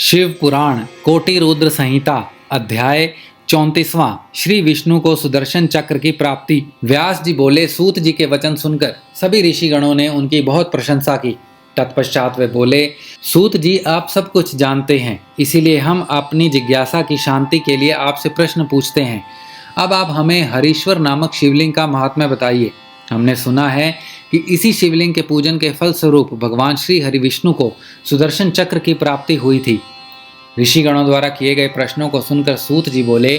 शिव पुराण कोटि रुद्र संहिता अध्याय 34वां। श्री विष्णु को सुदर्शन चक्र की प्राप्ति। व्यास जी बोले, सूत जी के वचन सुनकर सभी ऋषिगणों ने उनकी बहुत प्रशंसा की। तत्पश्चात वे बोले, सूत जी आप सब कुछ जानते हैं, इसीलिए हम अपनी जिज्ञासा की शांति के लिए आपसे प्रश्न पूछते हैं। अब आप हमें हरीश्वर नामक शिवलिंग का महात्म्य बताइए। हमने सुना है कि इसी शिवलिंग के पूजन के फल स्वरूप भगवान श्री हरि विष्णु को सुदर्शन चक्र की प्राप्ति हुई थी। ऋषिगणों द्वारा किए गए प्रश्नों को सुनकर सूत जी बोले,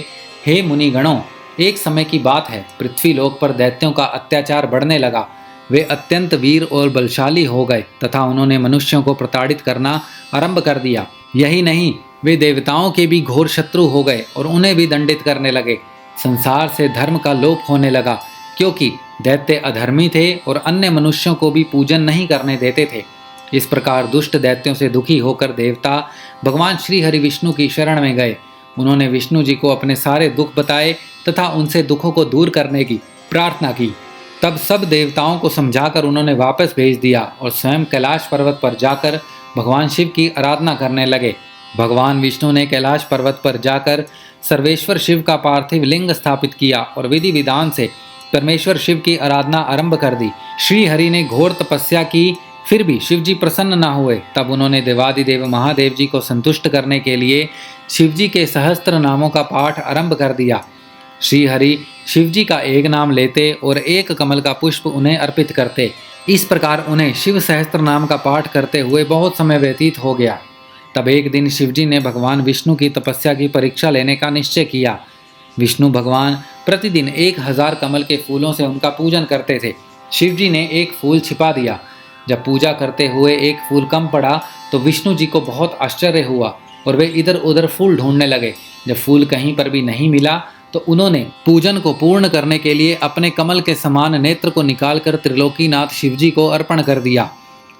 हे मुनि गणों, एक समय की बात है, पृथ्वी लोक पर दैत्यों का अत्याचार बढ़ने लगा। वे अत्यंत वीर और बलशाली हो गए तथा उन्होंने मनुष्यों को प्रताड़ित करना आरंभ कर दिया। यही नहीं, वे देवताओं के भी घोर शत्रु हो गए और उन्हें भी दंडित करने लगे। संसार से धर्म का लोप होने लगा, क्योंकि दैत्य अधर्मी थे और अन्य मनुष्यों को भी पूजन नहीं करने देते थे। इस प्रकार दुष्ट दैत्यों से दुखी होकर देवता भगवान श्री हरि विष्णु की शरण में गए। उन्होंने विष्णु जी को अपने सारे दुख बताए तथा उनसे दुखों को दूर करने की प्रार्थना की। तब सब देवताओं को समझाकर उन्होंने वापस भेज दिया और स्वयं कैलाश पर्वत पर जाकर भगवान शिव की आराधना करने लगे। भगवान विष्णु ने कैलाश पर्वत पर जाकर सर्वेश्वर शिव का पार्थिव लिंग स्थापित किया और विधि विधान से परमेश्वर शिव की आराधना आरंभ कर दी। श्री हरि ने घोर तपस्या की, फिर भी शिव जी प्रसन्न न हुए। तब उन्होंने देवादिदेव महादेव जी को संतुष्ट करने के लिए शिव जी के सहस्त्र नामों का पाठ आरंभ कर दिया। श्री हरि शिव जी का एक नाम लेते और एक कमल का पुष्प उन्हें अर्पित करते। इस प्रकार उन्हें शिव सहस्त्र नाम का पाठ करते हुए बहुत समय व्यतीत हो गया। तब एक दिन शिव जी ने भगवान विष्णु की तपस्या की परीक्षा लेने का निश्चय किया। विष्णु भगवान प्रतिदिन 1000 कमल के फूलों से उनका पूजन करते थे। शिव जी ने एक फूल छिपा दिया। जब पूजा करते हुए एक फूल कम पड़ा तो विष्णु जी को बहुत आश्चर्य हुआ और वे इधर उधर फूल ढूंढने लगे। जब फूल कहीं पर भी नहीं मिला तो उन्होंने पूजन को पूर्ण करने के लिए अपने कमल के समान नेत्र को निकालकर त्रिलोकीनाथ शिव जी को अर्पण कर दिया।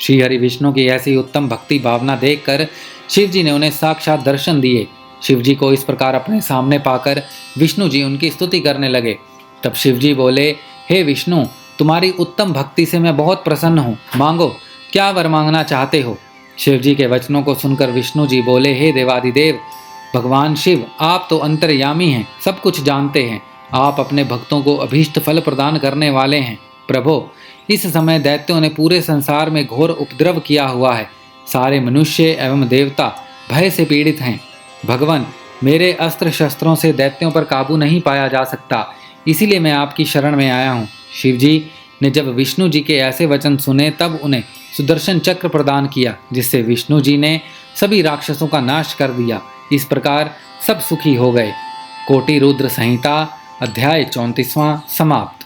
श्री हरि विष्णु की ऐसी उत्तम भक्ति भावना देखकर शिव जी ने उन्हें साक्षात दर्शन दिए। शिव जी को इस प्रकार अपने सामने पाकर विष्णु जी उनकी स्तुति करने लगे। तब शिव जी बोले, हे विष्णु, तुम्हारी उत्तम भक्ति से मैं बहुत प्रसन्न हूँ, मांगो, क्या वर मांगना चाहते हो। शिव जी के वचनों को सुनकर विष्णु जी बोले, हे देवादिदेव भगवान शिव, आप तो अंतर्यामी हैं, सब कुछ जानते हैं। आप अपने भक्तों को अभीष्ट फल प्रदान करने वाले हैं। प्रभो, इस समय दैत्यों ने पूरे संसार में घोर उपद्रव किया हुआ है। सारे मनुष्य एवं देवता भय से पीड़ित हैं। भगवान, मेरे अस्त्र शस्त्रों से दैत्यों पर काबू नहीं पाया जा सकता, इसीलिए मैं आपकी शरण में आया हूँ। शिव जी ने जब विष्णु जी के ऐसे वचन सुने तब उन्हें सुदर्शन चक्र प्रदान किया, जिससे विष्णु जी ने सभी राक्षसों का नाश कर दिया। इस प्रकार सब सुखी हो गए। कोटि रुद्र संहिता अध्याय 34वां समाप्त।